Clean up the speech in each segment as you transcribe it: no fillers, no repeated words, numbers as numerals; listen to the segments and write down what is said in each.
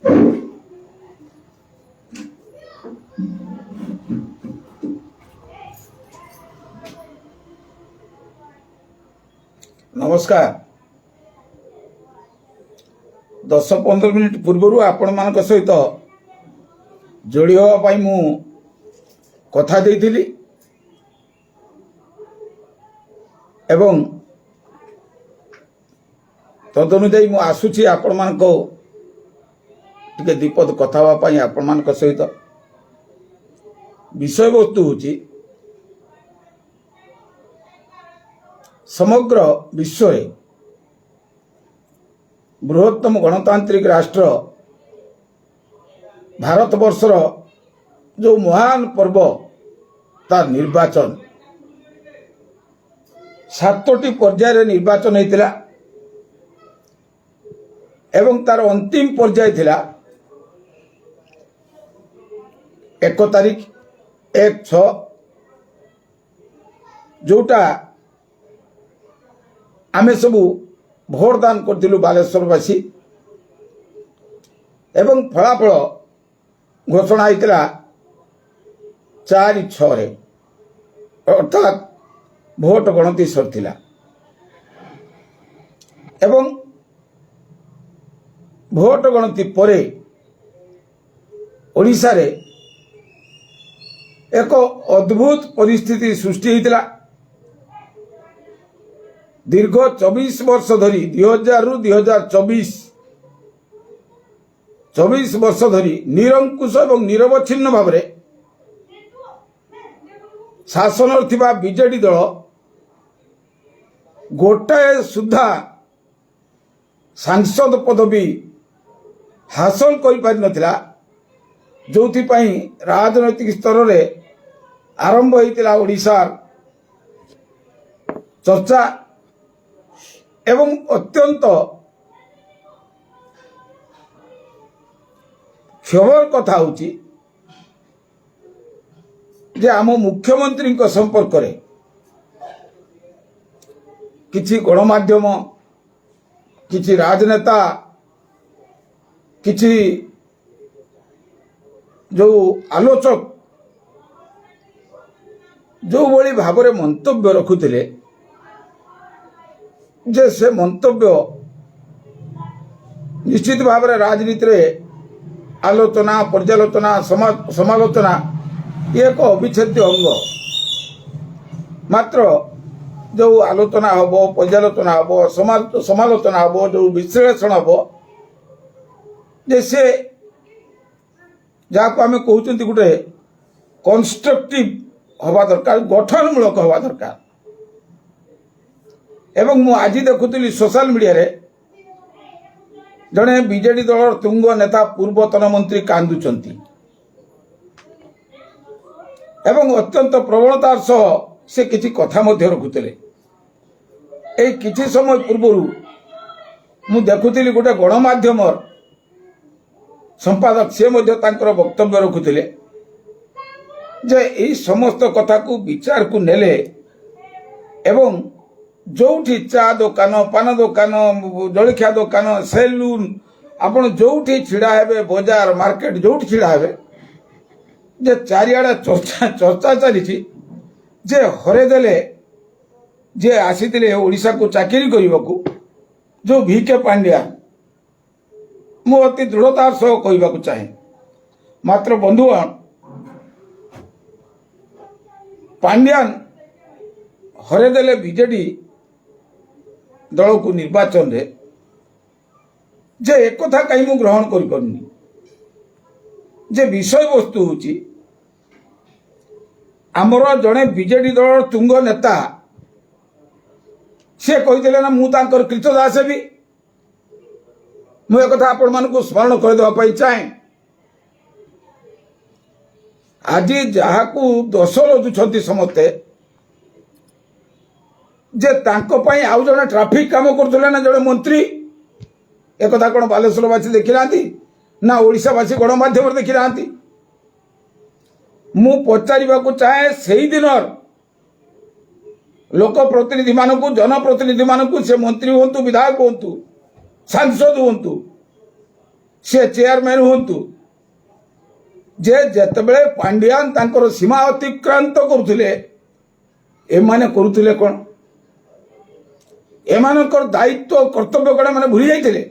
नमस्कार 10-15 मिनिट पूर्व आपण मान सहित जोड़ी होगा मु कथा देइथिली एवं तदनुजाई मु आसुची आपण मान को टिके दीपद कथा होगा आपण मान सहित विषय वस्तु होची समग्र विश्व बृहत्तम गणतांत्रिक राष्ट्र भारत वर्षर जो महान पर्व तार निर्वाचन 7टी पर्याय निर्वाचन होता एवं तार अंतिम पर्याय थिला 1 तारीख 1/6 जोटा आमे सबू भोटदान करथिलु बालेश्वरवासी एवं फलाफल घोषणा होता 4/6 रे अर्थात भोट गणति सरथिला एवं भोट गणति परे ओडिशा रे एक अद्भुत परिस्थिति सृष्टि होता दीर्घ 24 वर्ष धरी 2000 रु 2024 वर्ष धरी निरंकुश एवं निरवच्छिन्न भाव में शासन थिबा बीजेडी दल गोटाए सुधा सांसद पदवी हासिल कर पारि नथिला जोथि पई राजनैतिक स्तर रे आरंभ होइतिला ओडिशा चर्चा एवं अत्यंत क्षोभर कथा होची जे आम मुख्यमंत्री संपर्क रे किछि गणमाध्यम किछि राजनेता किछि जो आलोचक जो भली भाव में मंतव्य रखुथिले जे से मंतव्य निश्चित भाव में राजनीति रे आलोचना पर्यालोचना समालोचना ये एक अविच्छेद्य अंग मात्र जो आलोचना हम पर्यालोचना हम समालोचना हम जो विश्लेषण हम जैसे जहाँ आम कहते गोटे कंस्ट्रक्टिव हवा दरकार गठनमूलक हवा दरकार एवं मु आज देखुली सोशल मीडिया रे जड़े बीजेडी दल तुंग नेता पूर्वतन मंत्री कांदुचंती एवं अत्यंत प्रबलतार सह से किछि कथा मध्य रखुतले ए किछि समय पूर्व मु देखुली गोटे गणमाध्यम संपादक से मध्य तांकर वक्तव्य रखुतले जे एई समस्त कथा को विचार को नेले एवं जोठी चा दुकान पान दुकान जलखिया दुकान सेलून आपण जोठी छिड़ा हेबे बाजार मार्केट जोठी छिड़ा हेबे जे चारिआडे चर्चा चली जे हरे देले जे आसीतिले ओडिशा को चाकरी करबाकू जो वीके पांड्या मु अति दृढ़तार सह कहबाकू चाहे मात्र बंधुगण पांड्यान हरे देले बीजेडी दल को निर्वाचन रे जे एक कथा कहीं मु ग्रहण करि परनी जे विषय वस्तु होची आमर जड़े बीजेडी दल तुंग नेता से कही ना मु तांकर कृतदास भी मु एक कथा आपण मानकु स्मरण कर देबा पई चाहे आज जहा को दोष लदुछंती समस्ते जे तांको पई आउ जने ट्रैफिक काम करथले ना जने मंत्री एक कथा कोन बालेश्वरवासी देखि नांती ना ओडिशावासी गणमाध्यम देखि नांती मु पचारिबाकू चाहे सेही दिनर लोक प्रतिनिधि मानकू जनप्रतिनिधि मानकू से मंत्री होंतु विधायक होंतु सांसद होंतु से चेयरमैन हुंतु जे जेतेबेले पांडियान तांकर सीमा अतिक्रांत करुथिले एमाने करुथिले कोन एमानकर दायित्व कर्तव्य गुड़ा माने भूली जाइथिले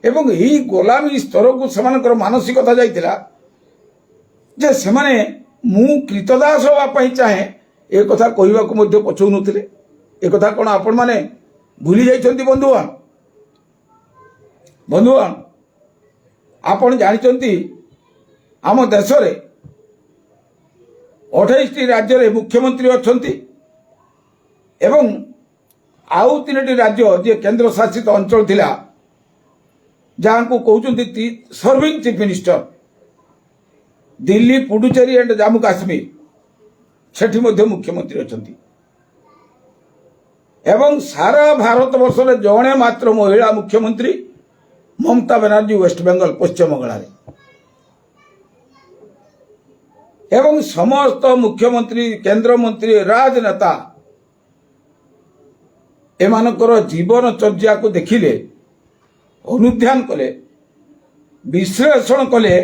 एवं एही गोलामी स्तर को सेमानकर मानसिकता जाइथिला जे सेमाने मु कृतदास होवा पई चाहे ए कथा कहबा को मध्ये पछौ नथिले ए कथा कोन आपण माने भूली जाइछंती बंधुगण बंधुगण आपण जानिछंती आम देश रे 28 टी राज्य रे मुख्यमंत्री अछंती एवं आउ 3टी राज्य जे केंद्र शासित अंचल थिला जहां को कहउचंती serving chief minister Delhi Puducherry and Jammu Kashmir सेठी मध्ये मुख्यमंत्री अछंती एवं सारा भारत वर्ष रे जणे मात्र महिला मुख्यमंत्री ममता बनर्जी वेस्ट बेंगल पश्चिम बंगाल रे एवं समस्त मुख्यमंत्री केंद्र मंत्री राजनेता एमानकर जीवन चर्या को देखिले अनुध्यान कले विश्लेषण कले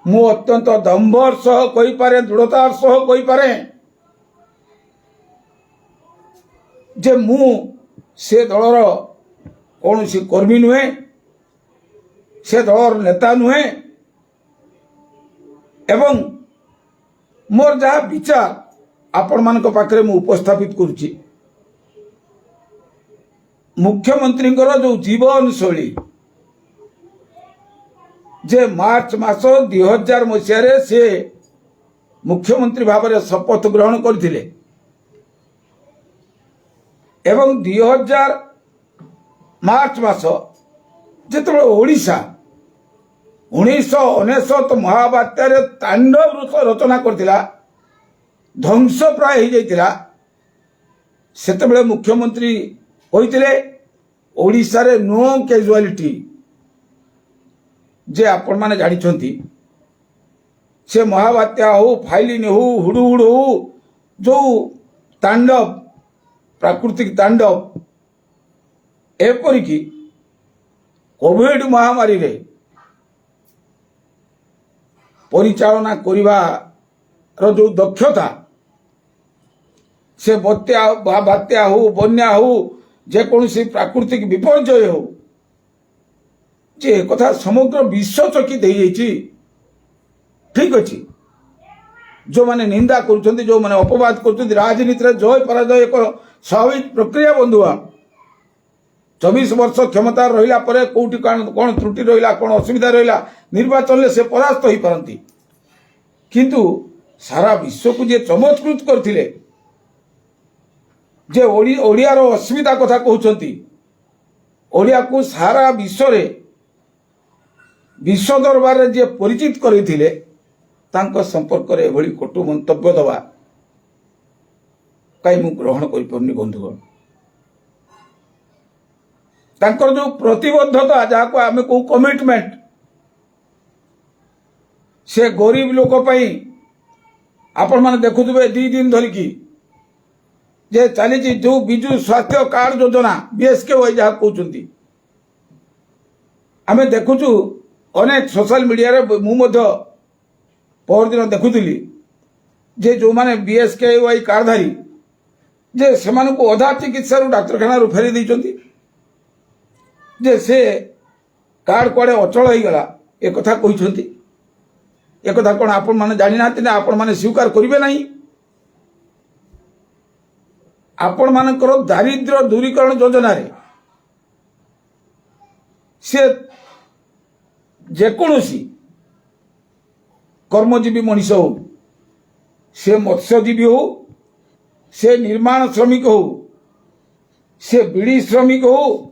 मु अत्यंत दंभर सह कहि पारे दृढ़तार सह कहि पारे जे मु से दलर कौन सी कर्मी नुहे से दलर नेता नुहे एवं मोर जहाँ विचार आपण मान पाखे मु उपस्थापित करुच्ची मुख्यमंत्री जो जीवन शैली जे मार्च मास 2000 मसीह से मुख्यमंत्री भाव में शपथ ग्रहण करथिले एवं 2000 मार्च मास जिते ओडिशा 1999 महाबात्यार तांडव रचना करथिला ध्वंस प्राय हो जाइतिला सेतेबेले मुख्यमंत्री होइतिले ओडिशा रे नो कैजुअलिटी जे आपण माने जानि छंती से महाबात्या हो फाइलिन हो हुडुहुड हो जो तांडव प्राकृतिक तांडव एपरिकी कोविड महामारी रे परिचालना करिवार जो दक्षता से बात्या हो बन्या हो जेकोसी प्राकृतिक विपर्यय हो जे कथा समग्र विश्व चकित हो जाइए ठीक अच्छे जो माने निंदा करुछंती जो माने अपवाद करुछंती राजनीति रे जय पराजय एक स्वाभाविक प्रक्रिया बंधुआ 24 वर्ष क्षमता रहिला परे कोठी कोन त्रुटि रहिला कोन असुविधा रहिला निर्वाचन ले से परास्त होई परंती किंतु सारा विश्व को जे चमत्कृत करथिले जे ओडिया रो असुविधा कथा कहउछंती ओडिया को सारा विश्व रे विश्व दरबार रे जे परिचित करिथिले तांको संपर्क रे एभली कटु मंतव्य दबा काई मु ग्रहण करि परनी बंधुगण तांकर जो प्रतिबद्धता जहाँ को आमे को कमिटमेंट से गरीब लोक पई आपण माने देखुथबे 2 दिन धरिकी जे चली जो बिजु स्वास्थ्य कार्ड योजना बीएसके वाई जहाँ कहते आमे देखुचु अनेक सोशल मीडिया रे मु मध्य पर दिन देखुली जे जो माने बीएसके वाई कार्डधारी जे सेमान को अधा चिकित्सा डाक्तरखाना फेरी देइचंती जे से कार्ड कुआडे अचल हो गला एक कथा कहते एक कथा कौन आपण माने जानि नाती ना आपण माने स्वीकार करिवे नहीं आपण मानकर दारिद्र्य दूरीकरण योजना रे से जेकोसी कर्मजीवी मनीष हो से मत्स्यजीवी हो से निर्माण श्रमिक हो से बीड़ी श्रमिक हो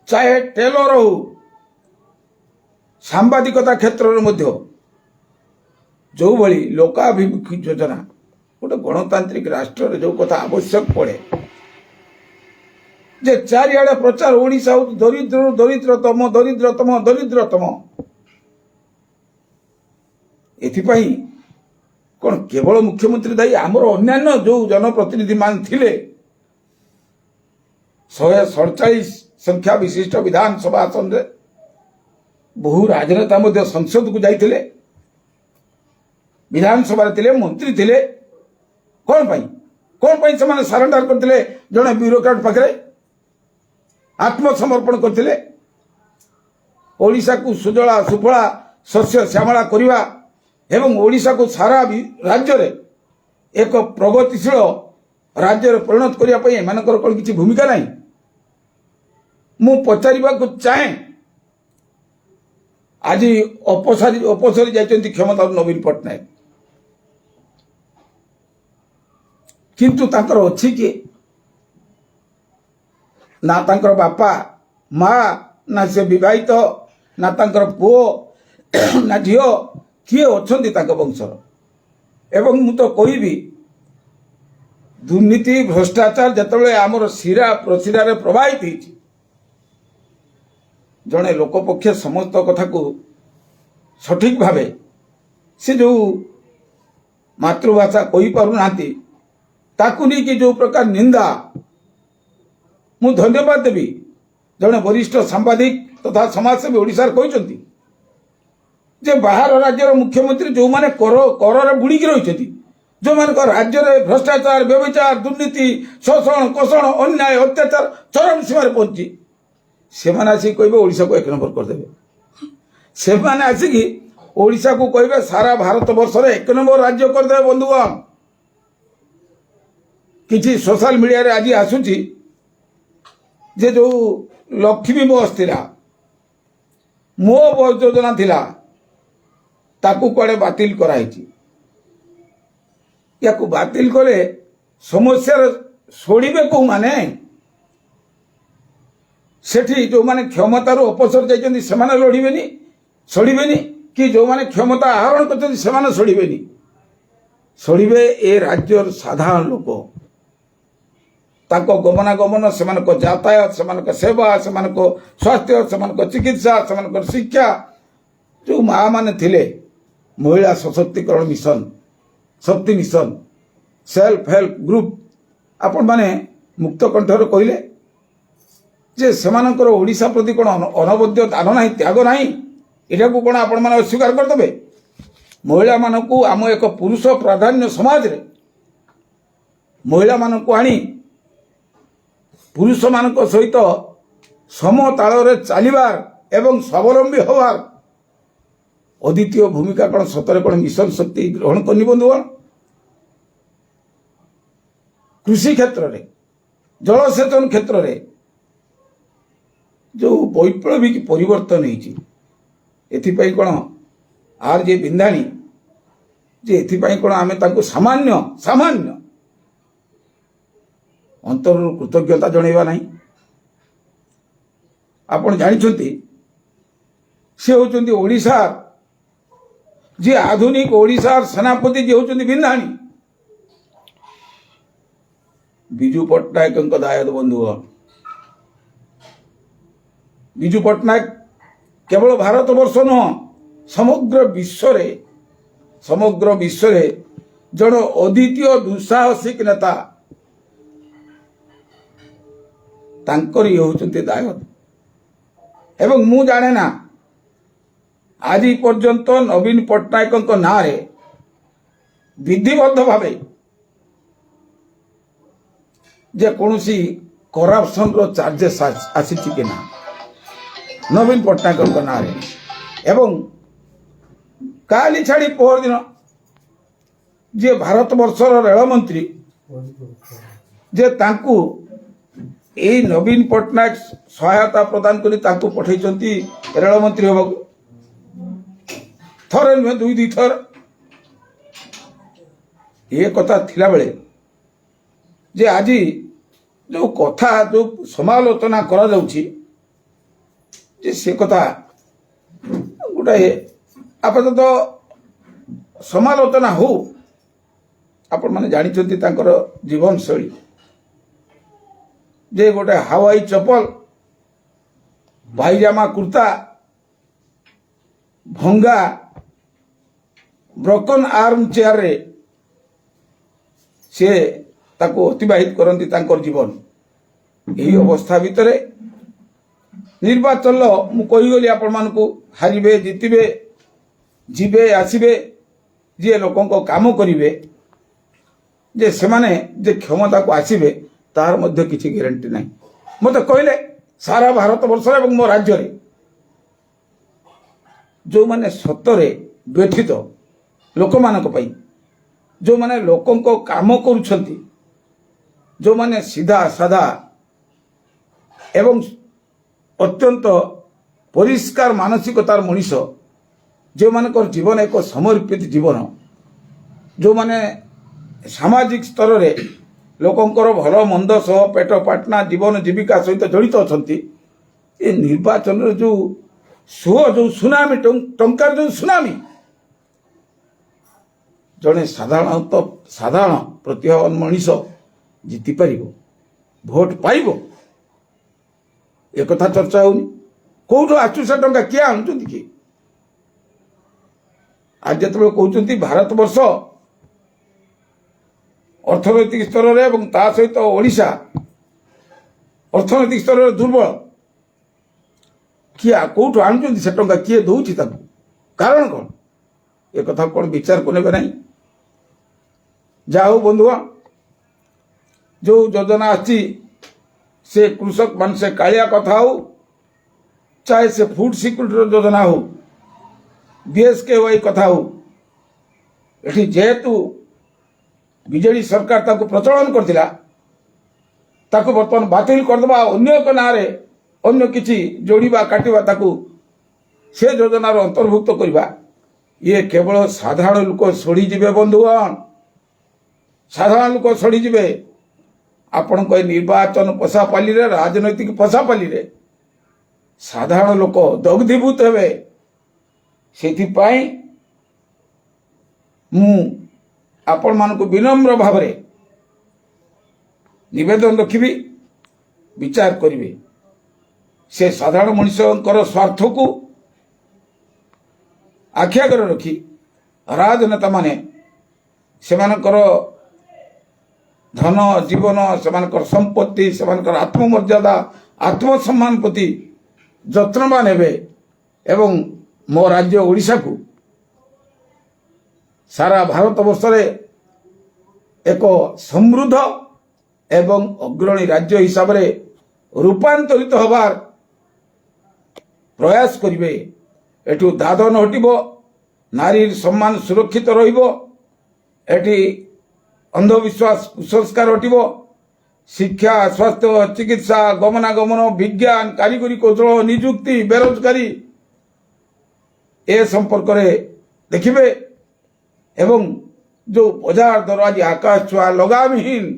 चाहे टेलर हो सांबादिकता क्षेत्र में जो भली लोकाभिमुखी योजना गोटे गणतांत्रिक राष्ट्र जो कथा आवश्यक पड़े जे चारिआडे प्रचार ओडिशा दरिद्र दरिद्रतम दरिद्रतम दरिद्रतम एथिपाई कौन केवल मुख्यमंत्री दायी आमर अन्यान्य जो जनप्रतिनिधि मान थिले 147 संख्या विशिष्ट विधानसभा आसन रे बहु राजनेता मध्य संसद को जाइए विधानसभा थे मंत्री थे कौन पाई से सरेंडर करते जड़े ब्यूरोक्राट पाखे आत्मसमर्पण करते ओडिशा को सुजला सुफला शस्य श्यामला करवा एवं ओडिशा को सारा राज्य रे एक प्रगतिशील राज्य परिणत करने एमानकर कौन किसी भूमिका नहीं मु पचारिबा को चाहे आज अपसरी जाइछन्ति क्षमता नवीन पट्टनायक किंतु तांकर अछि कि ना तांकर बापा माँ ना से विवाहित ना तांकर पुओ ना झियो किए अछन्ति तांकर वंशर एवं मु तो कहबी दुर्नीति भ्रष्टाचार जतबेले आमर शिरा प्रशिरा प्रवाहित होइछि जड़े लोकपक्ष समस्त कथा को सठिक भावे से जो मातृभाषा कही पारु नांती ताकू नहीं कि जो प्रकार निंदा मु धन्यवाद देवी जड़े वरिष्ठ सांबादिक तथा समाजसेवी ओडिशा कहते जे बाहर राज्यर मुख्यमंत्री जो माने कर बुड़िकी रही जो मान राज्य में भ्रष्टाचार व्यभिचार दुर्नीति शोषण कोषण अन्याय अत्याचार चरम सीमार पहुंची से माने आसिक कहबे ओडिशा को एक नंबर करदेवे से माने आसिक ओडिशा को कहबे सारा भारत वर्ष रे एक नंबर राज्य करदेवे बंधुगण किसी सोशल मीडिया रे आज आसुची जे जो लक्ष्मी बस थिला मो बस योजना थिला ताकू कड़े बातिल कराई या बातिल कले समस्या छोड़े कौ माने सेठी जो माने क्षमतार अपसर जाइछन्ति सेमाने लड़िबेनी छड़िबेनी कि जो माने क्षमता आहरण करछन्ति सेमाने छड़िबेनी छड़िबे ए राज्यर साधारण लोक ताको गमनागमन सेमानक यातायात सेमानक सेवा सेमानक स्वास्थ्य सेमानक चिकित्सा सेमानक शिक्षा जो माँ माने थिले महिला सशक्तिकरण मिशन शक्ति मिशन सेल्फ हेल्प ग्रुप आपण माने मुक्त कंठर कहले जे सेमानकर ओडिशा प्रति कोन अनवद्य दान नाही त्याग नाही एटा को कोन आपण माने अस्वीकार कर देबे महिला मानकू आम एक पुरुष प्राधान्य समाज रे महिला मानकू आनी पुरुष मानक सहित समताल रे चलिबार एवं स्वावलंबी होवार अद्वितीय भूमिका कौन सतरे कौन मिशन शक्ति ग्रहण करनी बंधुगण कृषि क्षेत्र रे जलसेचन क्षेत्र रे जो वैप्लविक परिवर्तन होती कौन आर जे बिंदाणी जे एथिपाई कौन आमे तांको सामान्य सामान्य अंतर कृतज्ञता जनइबा नहीं आपण जानिछन्ति से होचन्ति ओडिशा जे आधुनिक ओडिशा सेनापति जे होचन्ति बिंदाणी विजु पट्टनायक दायद बंधुगण विजु पट्टनायक केवल भारत वर्ष नुह समग्र विश्व रे जन अद्वितीय दुस्साहसिक नेता तांकर ये होचन्ति दायद एवं मु जाने ना आज पर्यंत नवीन पट्टनायक ना रे विधिबद्ध भावे जे कौनसी करप्शन रो चार्जेस आसी कि ना नवीन पट्टनायक ना रे एवं काली छाड़ी पहर दिन जे भारत वर्षर रेल मंत्री जे तांकू ए नवीन पट्टनायक सहायता प्रदान करी तांकू पठेइचंती रेल मंत्री होबा थरे नुहे दुई थर ये कथा थिला बेले जे आज जो कथा जो समालोचना करा जाउछि जे से कथा गोटे आपातत समालोचना हो आपण माने जानिचंती तांकर जीवन शैली जे गोटे हवाई चप्पल पायजामा कुर्ता भंगा ब्रोकन आर्म चेयर रे से ताको अतिबाहित करती तांकर जीवन यही अवस्था भितर ନିର୍ବାଚନ ମୁଁ କହିଗଲି ଆପଣମାନଙ୍କୁ ହାରିବେ ଜିତିବେ ଯିବେ ଆସିବେ ଯିଏ ଲୋକଙ୍କ କାମ କରିବେ ଯେ ସେମାନେ ଯେ କ୍ଷମତାକୁ ଆସିବେ ତାହାର ମଧ୍ୟ କିଛି ଗ୍ୟାରେଣ୍ଟି ନାହିଁ। ମୋତେ କହିଲେ ସାରା ଭାରତ ବର୍ଷରେ ଏବଂ ମୋ ରାଜ୍ୟରେ ଯେଉଁମାନେ ସତରେ ବ୍ୟଥିତ ଲୋକମାନଙ୍କ ପାଇଁ, ଯେଉଁମାନେ ଲୋକଙ୍କ କାମ କରୁଛନ୍ତି, ଯେଉଁମାନେ ସିଧା ସାଧା ଏବଂ ଅତ୍ୟନ୍ତ ପରିଷ୍କାର ମାନସିକତାର ମଣିଷ, ଯେଉଁମାନଙ୍କର ଜୀବନ ଏକ ସମର୍ପିତ ଜୀବନ, ଯେଉଁମାନେ ସାମାଜିକ ସ୍ତରରେ ଲୋକଙ୍କର ଭଲ ମନ୍ଦ ସହ ପେଟ ପାଟନା ଜୀବନ ଜୀବିକା ସହିତ ଜଡ଼ିତ ଅଛନ୍ତି, ଏ ନିର୍ବାଚନରେ ଯେଉଁ ସୁଅ ଯେଉଁ ସୁନାମି ଟଙ୍କାର ଯେଉଁ ସୁନାମି ଜଣେ ସାଧାରଣ ପ୍ରତିଭାବାନ ମଣିଷ ଜିତିପାରିବ, ଭୋଟ ପାଇବ, একথা চর্চা হଉনি। কোଉଠୁ ଆସୁଛି ସେ ଟଙ୍କା, କିଏ ଆଣୁଛନ୍ତି କି? ଆଜି ଯେତେବେଳେ କହୁଛନ୍ତି ଭାରତବର୍ଷ ଅର୍ଥନୈତିକ ସ୍ତରରେ ଏବଂ ତା ସହିତ ଓଡ଼ିଶା ଅର୍ଥନୈତିକ ସ୍ତରରେ ଦୁର୍ବଳ, କିଏ କୋଉଠୁ ଆଣୁଛନ୍ତି ସେ ଟଙ୍କା, କିଏ ଦଉଛି ତାକୁ, କାରଣ କ'ଣ? একথা କ'ଣ ବିଚାରକୁ ନେବେ ନାହିଁ? ଯାହା ହଉ ବନ୍ଧୁଗଣ, ଯେଉଁ ଯୋଜନା ଆସିଛି से कृषक मान से कालिया कथा हो, चाहे से फूड सिक्योरिटी योजना हो, बीएसकेवाई कथा हो, एठी जेहेतु बीजेडी सरकार ताको प्रचलन करथिला, ताको वर्तमान बातिल करदबा, अन्य एक नारे अन्य किछि जोड़ीबा काटिबा, ताको से योजनार अंतर्भुक्त करबा, ये केवल साधारण लोक सड़ी जिवे बंधुगण, साधारण लोक सड़ी जिवे। आपण निर्वाचन पशापाली राजनैतिक पशापाली साधारण लोक दग्धीभूत हेबे। सेथिपाई मु आपण मानकु विनम्र भाव निवेदन रखिबी, विचार करिवे। से साधारण मनुष्यंकर स्वार्थ को आखि आगे रखी राजनेता माने सेमानकर धन जीवन सेमानकर संपत्ति सेमानकर आत्ममर्यादा आत्मसम्मान प्रति जत्नवान हेबे एवं मो राज्य ओडिशा को सारा भारत वर्ष एक समृद्ध एवं अग्रणी राज्य हिसाब से रूपांतरित होबार प्रयास करिवे। एठू दादन हटिबो, नारी सम्मान सुरक्षित रहिबो, एठी अंधविश्वास कुसंस्कार हटिबो, शिक्षा स्वास्थ्य चिकित्सा गमनागमन विज्ञान कारीगरी कौशल निजुक्ति बेरोजगारी ए संपर्क देखिबे एवं जो बजार दर आज आकाश छुआ लगामहीन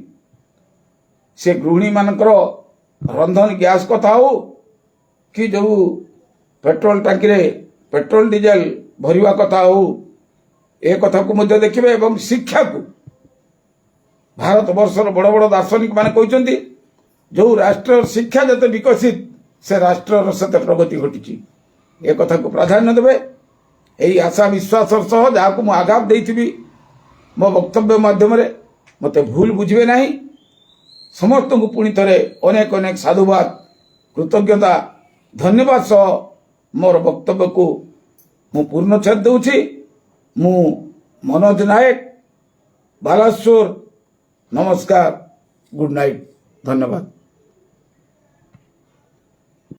से गृहिणी मानकर रंधन गैस कथा हो कि जो पेट्रोल टांकी रे पेट्रोल डीजेल भरिवा कथा हो, ए कथा को मध्य देखिबे। एवं शिक्षा को भारत वर्षर बड़ बड़ दार्शनिक माने कहते जो राष्ट्र शिक्षा जते विकसित से राष्ट्र सते प्रगति घटी, ए कथा को प्राधान्य देवे। यही आशा विश्वास सह जहाँ को आघात देथिबी मो वक्तव्य माध्यम मते भूल बुझे ना। समस्त को पुणी थे अनेक अनेक साधुवाद कृतज्ञता धन्यवाद सह मोर वक्तव्य को मु पूर्णच्छेद दूची। मु मनोज नायक बालासोर, नमस्कार, गुड नाइट, धन्यवाद।